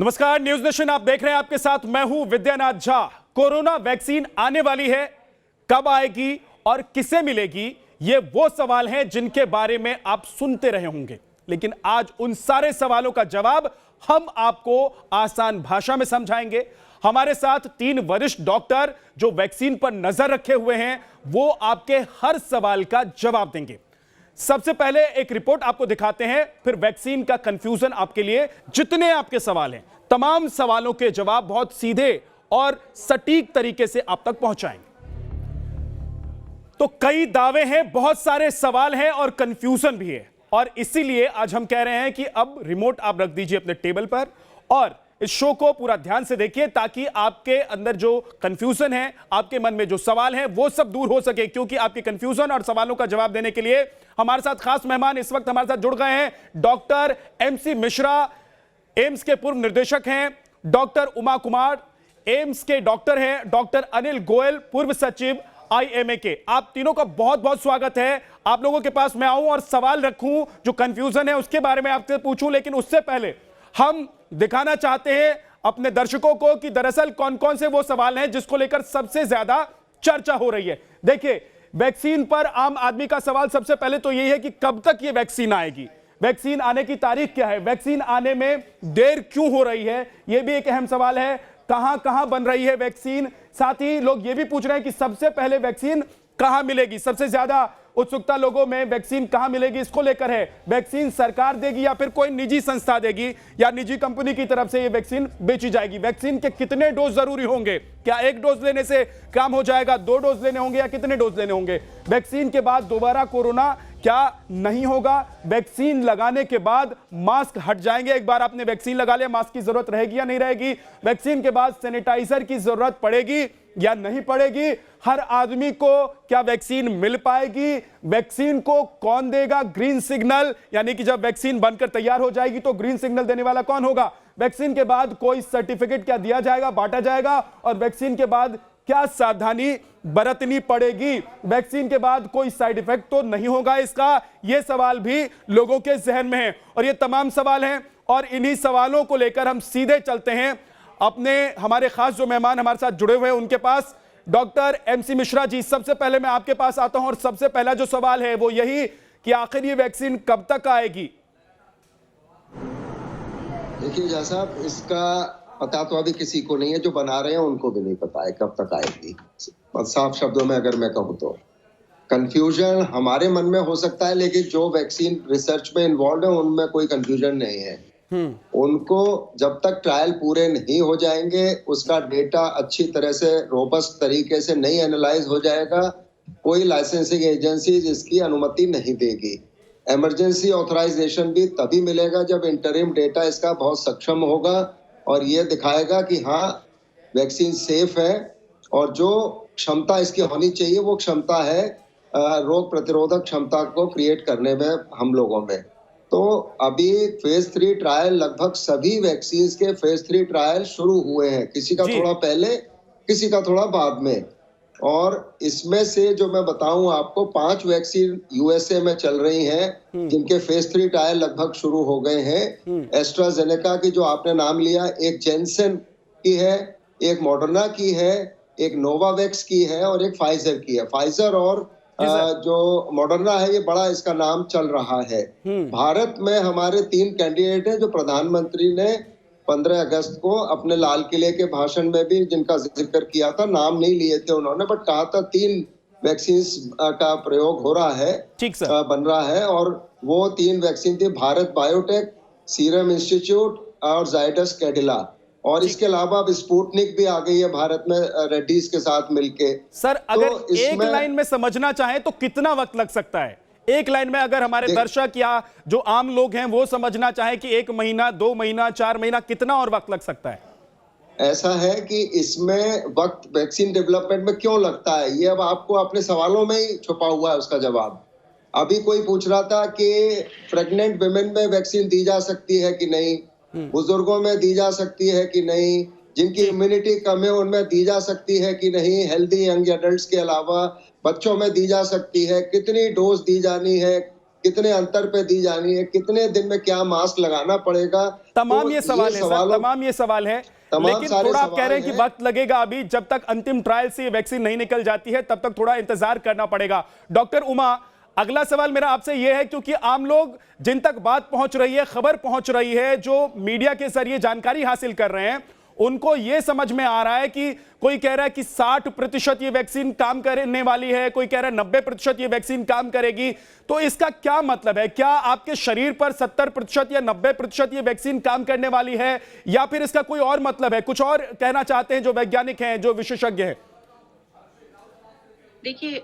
नमस्कार, news nation आप देख रहे हैं। आपके साथ मैं हूं विद्यानाथ झा। कोरोना वैक्सीन आने वाली है, कब आएगी और किसे मिलेगी, ये वो सवाल हैं जिनके बारे में आप सुनते रहे होंगे। लेकिन आज उन सारे सवालों का जवाब हम आपको आसान भाषा में समझाएंगे। हमारे साथ 3 वरिष्ठ डॉक्टर जो वैक्सीन पर नजर रखे हुए हैं, वो आपके हर सवाल का जवाब देंगे। सबसे पहले एक रिपोर्ट आपको दिखाते हैं, फिर वैक्सीन का कंफ्यूजन आपके लिए जितने आपके सवाल हैं, तमाम सवालों के जवाब बहुत सीधे और सटीक तरीके से आप तक पहुंचाएंगे। तो कई दावे हैं, बहुत सारे सवाल हैं और कंफ्यूजन भी है, और इसीलिए आज हम कह रहे हैं कि अब रिमोट आप रख दीजिए अपने टेबल पर और इस शो को पूरा ध्यान से देखिए, ताकि आपके अंदर जो कंफ्यूजन है, आपके मन में जो सवाल है, वो सब दूर हो सके। क्योंकि आपके कंफ्यूजन और सवालों का जवाब देने के लिए हमारे साथ खास मेहमान इस वक्त हमारे साथ जुड़ गए हैं। डॉक्टर MC मिश्रा एम्स के पूर्व निदेशक हैं, डॉक्टर उमा कुमार एम्स के डॉक्टर हैं, डॉक्टर अनिल गोयल पूर्व सचिव IMA के। आप तीनों का बहुत बहुत स्वागत है। आप लोगों के पास मैं आऊं और सवाल रखूं, जो कंफ्यूजन है उसके बारे में आपसे पूछूं, लेकिन उससे पहले हम दिखाना चाहते हैं अपने दर्शकों को कि दरअसल कौन कौन से वो सवाल हैं जिसको लेकर सबसे ज्यादा चर्चा हो रही है। देखिए, वैक्सीन पर आम आदमी का सवाल सबसे पहले तो यही है कि कब तक ये वैक्सीन आएगी, वैक्सीन आने की तारीख क्या है, वैक्सीन आने में देर क्यों हो रही है, यह भी एक अहम सवाल है। कहां कहां बन रही है वैक्सीन, साथ ही लोग ये भी पूछ रहे हैं कि सबसे पहले वैक्सीन कहां मिलेगी। सबसे ज्यादा उत्सुकता लोगों में वैक्सीन कहां मिलेगी इसको लेकर है। वैक्सीन सरकार देगी या फिर कोई निजी संस्था देगी या निजी कंपनी की तरफ से ये वैक्सीन बेची जाएगी। वैक्सीन के कितने डोज जरूरी होंगे, क्या 1 डोज लेने से काम हो जाएगा, 2 डोज लेने होंगे या कितने डोज लेने होंगे। वैक्सीन के बाद दोबारा कोरोना क्या नहीं होगा, वैक्सीन लगाने के बाद मास्क हट जाएंगे, एक बार आपने वैक्सीन लगा लिया मास्क की जरूरत रहेगी या नहीं रहेगी, वैक्सीन के बाद सैनिटाइजर की जरूरत पड़ेगी या नहीं पड़ेगी, हर आदमी को क्या वैक्सीन मिल पाएगी, वैक्सीन को कौन देगा, ग्रीन सिग्नल, यानी कि जब वैक्सीन बनकर तैयार हो जाएगी तो ग्रीन सिग्नल देने वाला कौन होगा, वैक्सीन के बाद कोई सर्टिफिकेट क्या दिया जाएगा, बांटा जाएगा, और वैक्सीन के बाद क्या सावधानी बरतनी पड़ेगी, वैक्सीन के बाद कोई साइड इफेक्ट तो नहीं होगा इसका, ये सवाल भी लोगों के जहन में है। और ये तमाम सवाल हैं और इन्हीं सवालों को लेकर हम सीधे चलते हैं अपने हमारे खास जो मेहमान हमारे साथ जुड़े हुए हैं उनके पास। डॉक्टर MC मिश्रा जी, सबसे पहले मैं आपके पास आता हूं और सबसे पहला जो सवाल है वो यही कि आखिर ये वैक्सीन कब तक आएगी। देखिए जहाँ साहब, इसका पता तो अभी किसी को नहीं है, जो बना रहे हैं उनको भी नहीं पता है कब तक आएगी। साफ शब्दों में अगर मैं कहूँ तो कंफ्यूजन हमारे मन में हो सकता है, लेकिन जो वैक्सीन रिसर्च में इन्वॉल्व है उनमें कोई कंफ्यूजन नहीं है। उनको जब तक ट्रायल पूरे नहीं हो जाएंगे, उसका डेटा अच्छी तरह से रोबस्ट तरीके से नहीं एनालाइज हो जाएगा, कोई लाइसेंसिंग एजेंसी इसकी अनुमति नहीं देगी। इमरजेंसी ऑथराइजेशन भी तभी मिलेगा जब इंटरिम डेटा इसका बहुत सक्षम होगा और ये दिखाएगा कि हाँ वैक्सीन सेफ है और जो क्षमता इसकी होनी चाहिए वो क्षमता है रोग प्रतिरोधक क्षमता को क्रिएट करने में हम लोगों में। तो अभी फेज 3 ट्रायल, लगभग सभी वैक्सीन के फेज 3 ट्रायल शुरू हुए हैं, किसी का थोड़ा पहले किसी का थोड़ा बाद में। और इसमें से जो मैं बताऊं आपको, 5 वैक्सीन USA में चल रही हैं जिनके फेज 3 ट्रायल लगभग शुरू हो गए हैं। एस्ट्राजेनेका की जो आपने नाम लिया, एक जेनसन की है, एक मॉडर्ना की है, एक नोवावैक्स की है और एक फाइजर की है। फाइजर और जो मॉडर्ना है, ये बड़ा इसका नाम चल रहा है। भारत में हमारे 3 कैंडिडेट हैं जो प्रधानमंत्री ने 15 अगस्त को अपने लाल किले के भाषण में भी जिनका जिक्र किया था, नाम नहीं लिए थे उन्होंने, बट कहा था 3 वैक्सीन का प्रयोग हो रहा है, बन रहा है। और वो 3 वैक्सीन थी, भारत बायोटेक, सीरम इंस्टीट्यूट और जाइडस कैडिला। और इसके अलावा अब स्पुतनिक भी आ गई है भारत में रेड्डीज के साथ मिलके। सर, अगर एक लाइन में समझना चाहें तो कितना वक्त लग सकता है? एक लाइन में अगर हमारे दर्शक या जो आम लोग हैं वो समझना चाहे कि 1 महीना, 2 महीना, 4 महीना, कितना और वक्त लग सकता है? ऐसा है कि इसमें वक्त वैक्सीन डेवलपमेंट में क्यों लगता है, ये अब आपको अपने सवालों में ही छुपा हुआ है उसका जवाब। अभी कोई पूछ रहा था कि प्रेग्नेंट विमेन में वैक्सीन दी जा सकती है कि नहीं, बुजुर्गों में दी जा सकती है कि नहीं, जिनकी इम्यूनिटी कम है उनमें दी जा सकती है कि नहीं, हेल्दी यंग एडल्ट्स के अलावा बच्चों में दी जा सकती है, कितनी डोज दी जानी है, कितने अंतर पे दी जानी है, कितने दिन में क्या मास्क लगाना पड़ेगा। तमाम तो ये सवाल है सर, तमाम ये सवाल है, लेकिन थोड़ा आप कह रहे हैं कि वक्त लगेगा अभी, जब तक अंतिम ट्रायल से ये वैक्सीन नहीं निकल जाती है तब तक थोड़ा इंतजार करना पड़ेगा। डॉक्टर उमा, अगला सवाल मेरा आपसे यह है, क्योंकि आम लोग जिन तक बात पहुंच रही है, खबर पहुंच रही है, जो मीडिया के जरिए जानकारी हासिल कर रहे हैं, उनको यह समझ में आ रहा है कि कोई कह रहा है कि 60% ये वैक्सीन काम करने वाली है, कोई कह रहा है 90% ये वैक्सीन काम करेगी। तो इसका क्या मतलब है? क्या आपके शरीर पर 70% या 90% ये वैक्सीन काम करने वाली है, या फिर इसका कोई और मतलब है? कुछ और कहना चाहते हैं जो वैज्ञानिक हैं, जो विशेषज्ञ हैं? देखिए,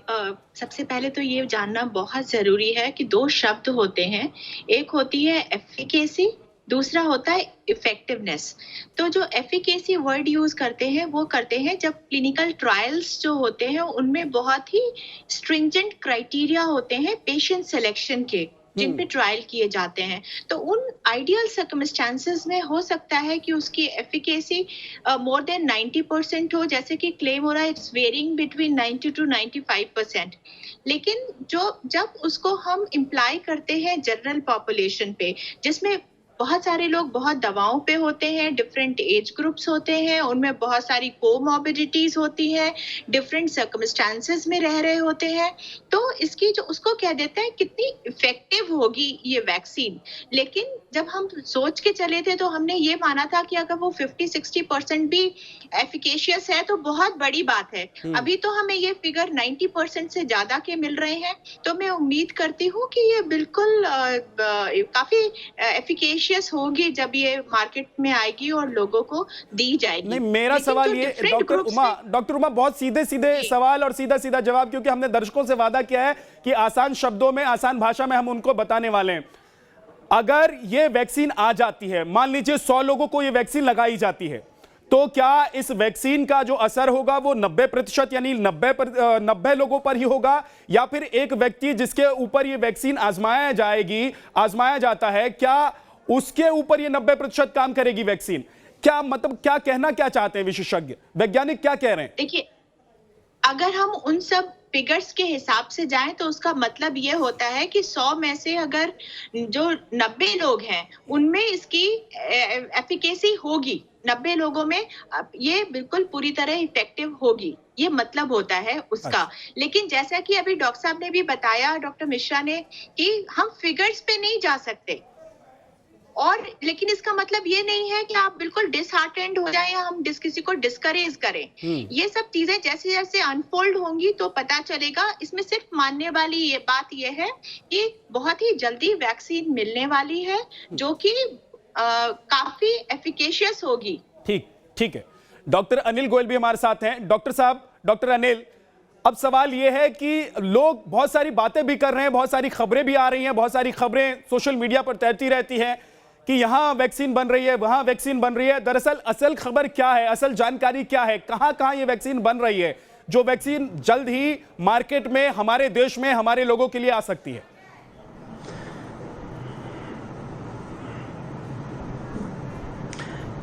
सबसे पहले तो ये जानना बहुत जरूरी है कि दो शब्द होते हैं, एक होती है एफिकेसी, दूसरा होता है इफेक्टिवनेस। तो जो एफिकेसी वर्ड यूज करते हैं वो करते हैं जब क्लिनिकल ट्रायल्स जो होते हैं उनमें बहुत ही स्ट्रिंजेंट क्राइटेरिया होते हैं पेशेंट सिलेक्शन के, जिन पे ट्रायल किए जाते हैं। तो उन आइडियल सर्कमस्टेंसेस में हो सकता है कि उसकी एफिकेसी मोर देन 90% हो, जैसे कि क्लेम हो रहा है इट्स वेरिंग बिटवीन 90 to 95%। लेकिन जब उसको हम इम्प्लाई करते हैं जनरल पॉपुलेशन पे, जिसमें बहुत सारे लोग बहुत दवाओं पे होते हैं, डिफरेंट एज ग्रुप्स होते हैं, उनमें बहुत सारी कोमॉर्बिडिटीज होती हैं, डिफरेंट सर्कमस्टेंसेस में रह रहे होते हैं, तो इसकी जो उसको कह देते हैं कितनी इफेक्टिव होगी ये वैक्सीन। लेकिन जब हम सोच के चले थे तो हमने ये माना था कि अगर वो 50-60% भी एफिकेशियस है तो बहुत बड़ी बात है। अभी तो हमें ये फिगर 90% से ज्यादा के मिल रहे हैं, तो मैं उम्मीद करती हूँ कि ये बिल्कुल काफी एफिकेशियस होगी जब ये मार्केट में आएगी और लोगों को दी जाएगी। नहीं, मेरा सवाल ये डॉक्टर उमा बहुत सीधे सीधे सवाल और सीधा सीधा जवाब, क्योंकि हमने दर्शकों से वादा किया है कि आसान शब्दों में, आसान भाषा में हम उनको बताने वाले हैं। अगर ये वैक्सीन आ जाती है, मान लीजिए 100 लोगों को ये वैक्सीन लगाई जाती है, तो क्या इस वैक्सीन का जो असर होगा वो 90% यानी 90 लोगों पर ही होगा, या फिर एक व्यक्ति जिसके ऊपर ये वैक्सीन आजमाया जाता है, क्या उसके ऊपर ये 90% काम करेगी वैक्सीन? क्या मतलब, क्या कहना क्या चाहते हैं विशेषज्ञ, वैज्ञानिक क्या कह रहे हैं? देखिए, अगर हम उन सब फिगर्स के हिसाब से जाएं तो उसका मतलब ये होता है कि 100 में से अगर जो 90 लोग हैं उनमें इसकी एफिकेसी होगी, 90 लोगों में ये बिल्कुल पूरी तरह इफेक्टिव होगी, ये मतलब होता है उसका। लेकिन जैसा कि अभी डॉक्टर साहब ने भी बताया, डॉक्टर मिश्रा ने, कि हम फिगर्स पे नहीं जा सकते, और लेकिन इसका मतलब ये नहीं है कि आप बिल्कुल डिसहार्टेंड हो जाएं या हम किसी को डिस्करेज करें। ये सब चीजें जैसे जैसे अनफोल्ड होंगी तो पता चलेगा। इसमें सिर्फ मानने वाली ये बात ये है कि बहुत ही जल्दी वैक्सीन मिलने वाली है जो कि काफी एफिकेशियस होगी। ठीक है। डॉक्टर अनिल गोयल भी हमारे साथ हैं। डॉक्टर साहब, डॉक्टर अनिल, अब सवाल यह है कि लोग बहुत सारी बातें भी कर रहे हैं, बहुत सारी खबरें भी आ रही हैं, बहुत सारी खबरें सोशल मीडिया पर तैरती रहती हैं कि यहां वैक्सीन बन रही है, वहां वैक्सीन बन रही है। दरअसल असल खबर क्या है, असल जानकारी क्या है, कहां कहां ये वैक्सीन बन रही है, जो वैक्सीन जल्द ही मार्केट में, हमारे देश में, हमारे लोगों के लिए आ सकती है?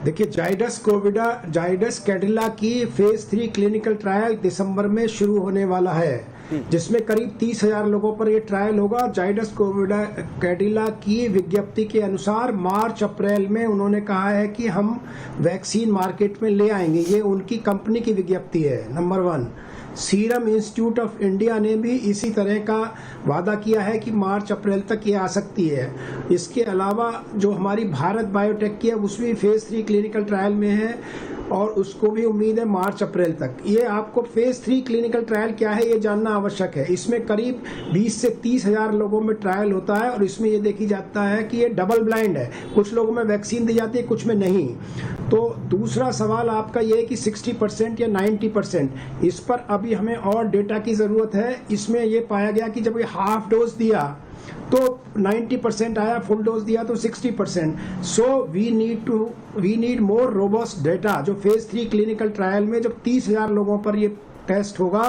देखिए, जाइडस कैडिला की फेज 3 क्लिनिकल ट्रायल दिसंबर में शुरू होने वाला है, जिसमें करीब 30,000 लोगों पर यह ट्रायल होगा। जाइडस कैडिला की विज्ञप्ति के अनुसार मार्च अप्रैल में उन्होंने कहा है कि हम वैक्सीन मार्केट में ले आएंगे। ये उनकी कंपनी की विज्ञप्ति है, number 1। Serum Institute of India ने भी इसी तरह का वादा किया है कि मार्च अप्रैल तक ये आ सकती है। इसके अलावा जो हमारी भारत बायोटेक की है उसमें फेज 3 क्लिनिकल ट्रायल में है और उसको भी उम्मीद है मार्च अप्रैल तक। ये आपको फेज 3 क्लिनिकल ट्रायल क्या है ये जानना आवश्यक है। इसमें करीब 20 से 30,000 लोगों में ट्रायल होता है और इसमें ये देखी जाता है कि ये डबल ब्लाइंड है, कुछ लोगों में वैक्सीन दी जाती है, कुछ में नहीं। तो दूसरा सवाल आपका ये है कि 60% या 90%, इस पर अभी हमें और डेटा की जरूरत है। इसमें ये पाया गया कि जब ये हाफ डोज दिया तो 90% आया, फुल डोज दिया तो 60%। So we need more robust data. जो फेज 3 क्लिनिकल ट्रायल में जब 30,000 लोगों पर ये टेस्ट होगा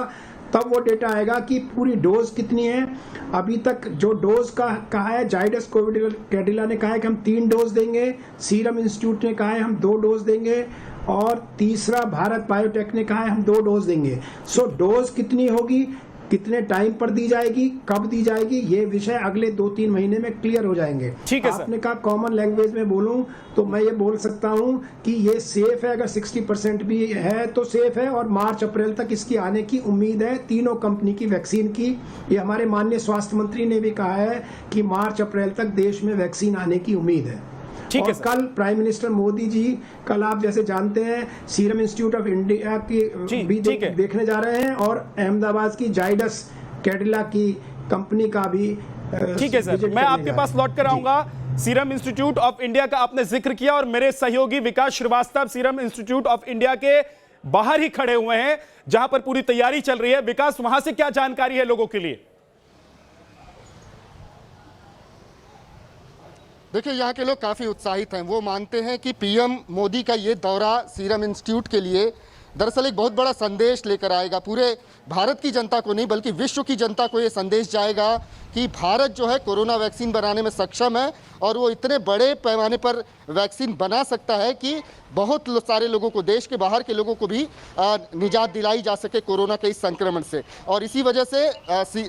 तब वो डेटा आएगा कि पूरी डोज कितनी है। अभी तक जो डोज का कहा है, जाइडस कैडिला ने कहा है कि हम 3 डोज देंगे, सीरम इंस्टीट्यूट ने कहा है हम 2 डोज देंगे, और तीसरा भारत बायोटेक ने कहा है हम 2 डोज देंगे। सो डोज कितनी होगी कितने टाइम पर दी जाएगी, कब दी जाएगी, ये विषय अगले 2-3 महीने में क्लियर हो जाएंगे। ठीक है सर। आपने कहा कॉमन लैंग्वेज में बोलूं तो मैं ये बोल सकता हूं कि ये सेफ है, अगर 60% भी है तो सेफ है, और मार्च अप्रैल तक इसकी आने की उम्मीद है तीनों कंपनी की वैक्सीन की। ये हमारे माननीय स्वास्थ्य मंत्री ने भी कहा है कि मार्च अप्रैल तक देश में वैक्सीन आने की उम्मीद है। ठीक है और कल प्राइम मिनिस्टर मोदी जी, कल आप जैसे जानते हैं सीरम इंस्टीट्यूट ऑफ इंडिया की भी देखने जा रहे हैं, और अहमदाबाद की जाइडस कैडिला की कंपनी का भी ठीक है सर, मैं आपके पास लौट कर आऊंगा। सीरम इंस्टीट्यूट ऑफ इंडिया का आपने जिक्र किया और मेरे सहयोगी Vikas Shrivastava Serum Institute of India के बाहर ही खड़े हुए हैं जहां पर पूरी तैयारी चल रही है। विकास, वहां से क्या जानकारी है लोगों के लिए? देखिए, यहाँ के लोग काफ़ी उत्साहित हैं। वो मानते हैं कि पीएम मोदी का ये दौरा सीरम इंस्टीट्यूट के लिए दरअसल एक बहुत बड़ा संदेश लेकर आएगा। पूरे भारत की जनता को नहीं बल्कि विश्व की जनता को ये संदेश जाएगा कि भारत जो है कोरोना वैक्सीन बनाने में सक्षम है, और वो इतने बड़े पैमाने पर वैक्सीन बना सकता है कि बहुत सारे लोगों को, देश के बाहर के लोगों को भी निजात दिलाई जा सके कोरोना के इस संक्रमण से। और इसी वजह से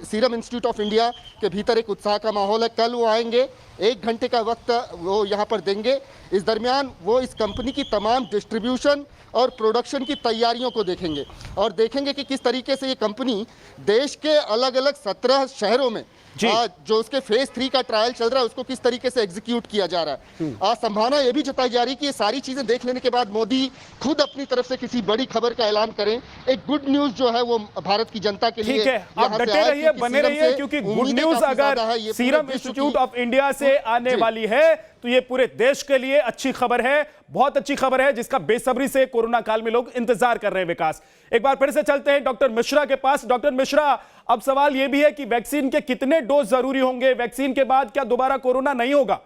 सीरम इंस्टीट्यूट ऑफ इंडिया के भीतर एक उत्साह का माहौल है। कल वो आएंगे, 1 घंटे का वक्त वो यहाँ पर देंगे। इस दरमियान वो इस कंपनी की तमाम डिस्ट्रीब्यूशन और प्रोडक्शन की तैयारियों को देखेंगे, और देखेंगे कि किस तरीके से ये कंपनी देश के अलग अलग 17 शहरों में जो उसके फेज 3 का ट्रायल चल रहा है उसको किस तरीके से एग्जीक्यूट किया जा रहा है। संभावना ये भी जताई जा रही है कि ये सारी चीजें देख लेने के बाद मोदी खुद अपनी तरफ से किसी बड़ी खबर का ऐलान करें। एक गुड न्यूज जो है वो भारत की जनता के लिए। ठीक है, आप डटे रहिए, बने रहिए, क्योंकि गुड न्यूज अगर सीरम इंस्टीट्यूट ऑफ इंडिया से आने वाली है तो ये पूरे देश के लिए अच्छी खबर है, बहुत अच्छी खबर है, जिसका बेसब्री से कोरोना काल में लोग इंतजार कर रहे हैं। विकास, एक बार फिर से चलते हैं डॉक्टर मिश्रा के पास। डॉक्टर मिश्रा, अब सवाल यह भी है कि वैक्सीन के कितने डोज जरूरी होंगे? वैक्सीन के बाद क्या दोबारा कोरोना नहीं होगा?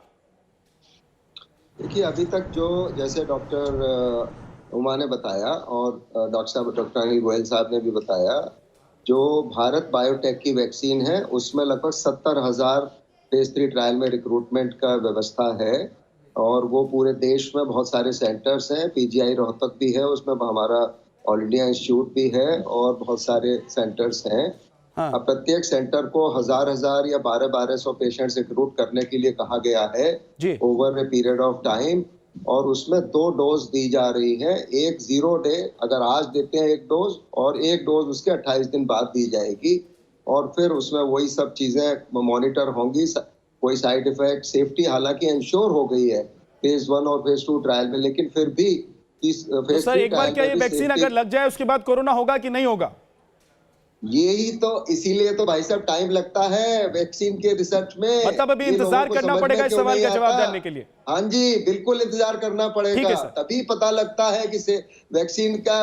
देखिए, अभी तक जो जैसे डॉक्टर उमा ने बताया और डॉक्टर अनिल गोयल साहब ने भी बताया, जो भारत बायोटेक की वैक्सीन है उसमें लगभग 70,000 फेज 3 ट्रायल में रिक्रूटमेंट का व्यवस्था है, और वो पूरे देश में बहुत सारे सेंटर्स हैं। पीजीआई रोहतक भी है, उसमें हमारा ऑल इंडिया इंस्टीट्यूट भी है, और बहुत सारे सेंटर्स हैं। हाँ। अब प्रत्येक सेंटर को 1000 या 1200 पेशेंट्स रिक्रूट करने के लिए कहा गया है over a period of time, और उसमें 2 डोज दी जा रही है। एक 0 डे, अगर आज देते हैं 1 डोज, और 1 डोज उसके 28 दिन बाद दी जाएगी, और फिर उसमें वही सब चीजें मॉनिटर होंगी। कोई साइड इफेक्ट, सेफ्टी हालांकि इंश्योर हो गई है फेज 1 और फेज 2 ट्रायल में, लेकिन फिर भी इस फेज 3 एक बार क्या ये वैक्सीन अगर लग जाए उसके बाद कोरोना होगा कि नहीं होगा? यही तो, इसीलिए तो भाई साहब टाइम लगता है वैक्सीन के रिसर्च में। मतलब अभी इंतजार करना पड़ेगा इस सवाल का जवाब जानने के लिए। हाँ जी, बिल्कुल इंतजार करना पड़ेगा, तभी पता लगता है कि वैक्सीन का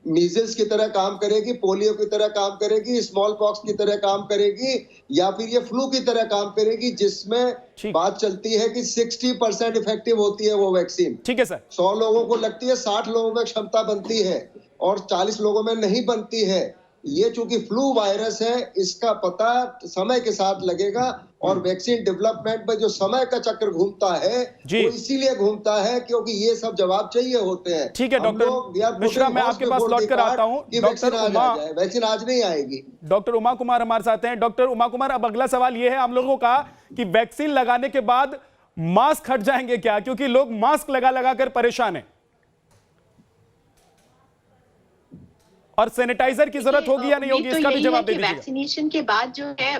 मीजल्स की तरह काम करेगी, पोलियो की तरह काम करेगी, स्मॉल पॉक्स की तरह काम करेगी, या फिर ये फ्लू की तरह काम करेगी, जिसमें बात चलती है कि 60% इफेक्टिव होती है वो वैक्सीन। ठीक है सर। 100 लोगों को लगती है, 60 लोगों में क्षमता बनती है, और 40 लोगों में नहीं बनती है। ये चूंकि फ्लू वायरस है, इसका पता समय के साथ लगेगा, और वैक्सीन डेवलपमेंट में जो समय का चक्र घूमता है वो इसीलिए घूमता है क्योंकि ये सब जवाब चाहिए होते हैं। ठीक है डॉक्टर मिश्रा, मैं आपके पास लौट कर आता हूं। वैक्सीन आज नहीं आएगी। डॉक्टर उमा कुमार हमारे साथ हैं। डॉक्टर उमा कुमार, अब अगला सवाल ये है हम लोगों का कि वैक्सीन लगाने के बाद मास्क हट जाएंगे क्या? क्योंकि लोग मास्क लगा लगा कर परेशान हैं, और सैनिटाइजर की जरूरत होगी या नहीं होगी, इसका भी जवाब दे दीजिए। वैक्सीनेशन के बाद जो है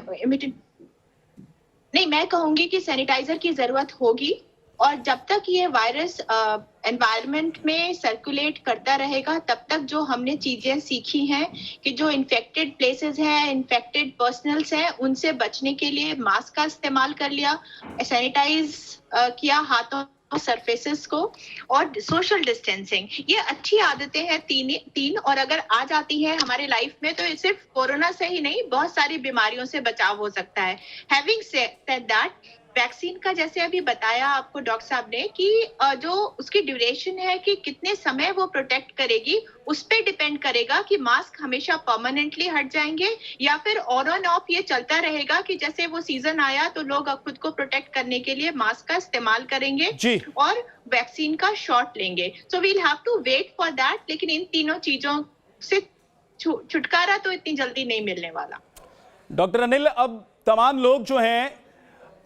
नहीं, मैं कहूंगी कि सैनिटाइजर की जरूरत होगी, और जब तक ये वायरस एनवायरनमेंट में सर्कुलेट करता रहेगा तब तक जो हमने चीजें सीखी हैं कि जो इन्फेक्टेड प्लेसेस हैं, इन्फेक्टेड पर्सनल्स हैं, उनसे बचने के लिए मास्क का इस्तेमाल कर लिया, सैनिटाइज किया हाथों सरफेसेस को, और सोशल डिस्टेंसिंग, ये अच्छी आदतें हैं तीन, और अगर आ जाती है हमारे लाइफ में तो सिर्फ कोरोना से ही नहीं, बहुत सारी बीमारियों से बचाव हो सकता है। हैविंग सेड दैट, वैक्सीन का जैसे अभी बताया आपको डॉक्टर साहब ने कि जो उसकी ड्यूरेशन है कि कितने समय वो प्रोटेक्ट करेगी, उस पे डिपेंड करेगा कि मास्क हमेशा परमानेंटली हट जाएंगे या फिर ऑन ऑफ ये चलता रहेगा कि जैसे वो सीजन आया तो लोग खुद को प्रोटेक्ट करने के लिए मास्क का इस्तेमाल करेंगे और वैक्सीन का शॉट लेंगे। So we'll have to wait for that. लेकिन इन तीनों चीजों से छुटकारा तो इतनी जल्दी नहीं मिलने वाला। डॉक्टर अनिल, अब तमाम लोग जो हैं,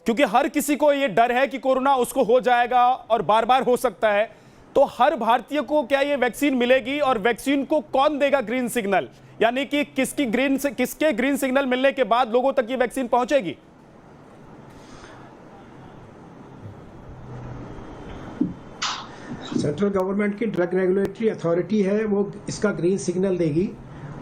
क्योंकि हर किसी को ये डर है कि कोरोना उसको हो जाएगा और बार बार हो सकता है, तो हर भारतीय को क्या ये वैक्सीन मिलेगी और वैक्सीन को कौन देगा ग्रीन सिग्नल, यानी कि किसके ग्रीन सिग्नल मिलने के बाद लोगों तक ये वैक्सीन पहुंचेगी? सेंट्रल गवर्नमेंट की ड्रग रेगुलेटरी अथॉरिटी है, वो इसका ग्रीन सिग्नल देगी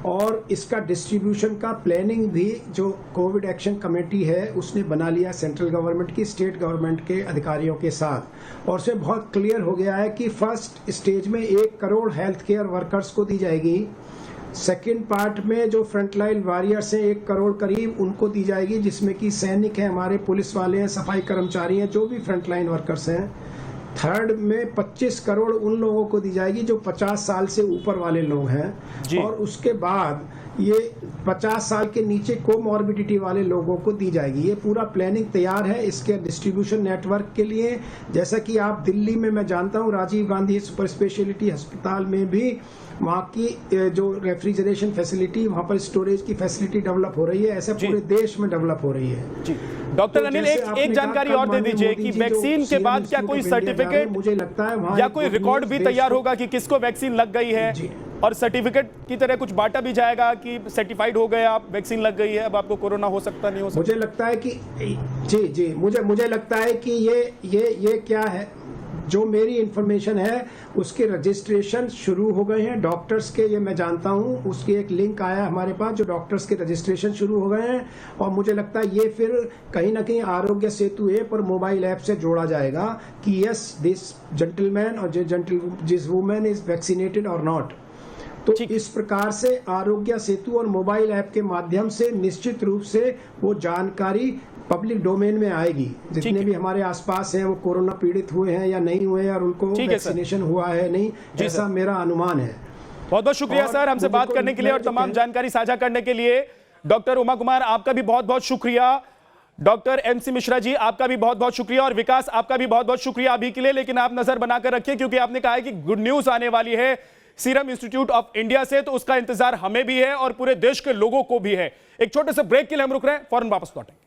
और इसका डिस्ट्रीब्यूशन का प्लानिंग भी जो कोविड एक्शन कमेटी है उसने बना लिया सेंट्रल गवर्नमेंट की स्टेट गवर्नमेंट के अधिकारियों के साथ, और उसमें बहुत क्लियर हो गया है कि फर्स्ट स्टेज में 1 करोड़ हेल्थ केयर वर्कर्स को दी जाएगी, सेकेंड पार्ट में जो फ्रंटलाइन वॉरियर्स हैं 1 करोड़ करीब उनको दी जाएगी, जिसमें कि सैनिक हैं, हमारे पुलिस वाले हैं, सफाई कर्मचारी हैं, जो भी फ्रंटलाइन वर्कर्स हैं। थर्ड में 25 करोड़ उन लोगों को दी जाएगी जो 50 साल से ऊपर वाले लोग हैं, और उसके बाद ये 50 साल के नीचे कोमॉर्बिडिटी वाले लोगों को दी जाएगी। ये पूरा प्लानिंग तैयार है इसके डिस्ट्रीब्यूशन नेटवर्क के लिए। जैसा कि आप दिल्ली में, मैं जानता हूँ राजीव गांधी सुपर स्पेशलिटी अस्पताल में भी वहाँ की जो रेफ्रिजरेशन फैसिलिटी, वहाँ पर स्टोरेज की फैसिलिटी डेवलप हो रही है, ऐसे पूरे देश में डेवलप हो रही है। जी डॉक्टर अनिल, एक जानकारी और दे दीजिए कि वैक्सीन के बाद क्या कोई सर्टिफिकेट, मुझे लगता है या कोई रिकॉर्ड भी तैयार होगा कि किसको वैक्सीन लग गई है, और सर्टिफिकेट की तरह कुछ बांटा भी जाएगा कि सर्टिफाइड हो गए आप, वैक्सीन लग गई है, अब आपको कोरोना हो सकता नहीं हो सकता? मुझे लगता है कि मुझे लगता है कि ये क्या है, जो मेरी इंफॉर्मेशन है उसके रजिस्ट्रेशन शुरू हो गए हैं डॉक्टर्स के, ये मैं जानता हूं, उसके एक लिंक आया हमारे पास जो डॉक्टर्स के रजिस्ट्रेशन शुरू हो गए हैं, और मुझे लगता है ये फिर कहीं ना कहीं आरोग्य सेतु ऐप और मोबाइल ऐप से जोड़ा जाएगा कि यस दिस जेंटलमैन और जिस वुमेन इज वैक्सीनेटेड और नॉट। तो इस प्रकार से आरोग्य सेतु और मोबाइल ऐप के माध्यम से निश्चित रूप से वो जानकारी पब्लिक डोमेन में आएगी, जितने भी हमारे आसपास हैं वो कोरोना पीड़ित हुए हैं या नहीं हुए हैं और उनको वैक्सीनेशन हुआ है नहीं, ऐसा मेरा अनुमान है। बहुत बहुत शुक्रिया सर हमसे बात करने के लिए और तमाम जानकारी साझा करने के लिए। डॉक्टर उमा कुमार, आपका भी बहुत बहुत शुक्रिया। डॉक्टर MC मिश्रा जी, आपका भी बहुत बहुत शुक्रिया, और विकास आपका भी बहुत बहुत शुक्रिया अभी के लिए। लेकिन आप नजर बनाकर रखिए, क्योंकि आपने कहा है कि गुड न्यूज आने वाली है सीरम इंस्टीट्यूट ऑफ इंडिया से, तो उसका इंतजार हमें भी है और पूरे देश के लोगों को भी है। एक छोटे से ब्रेक के लिए हम रुक रहे हैं, फौरन वापस लौटेंगे।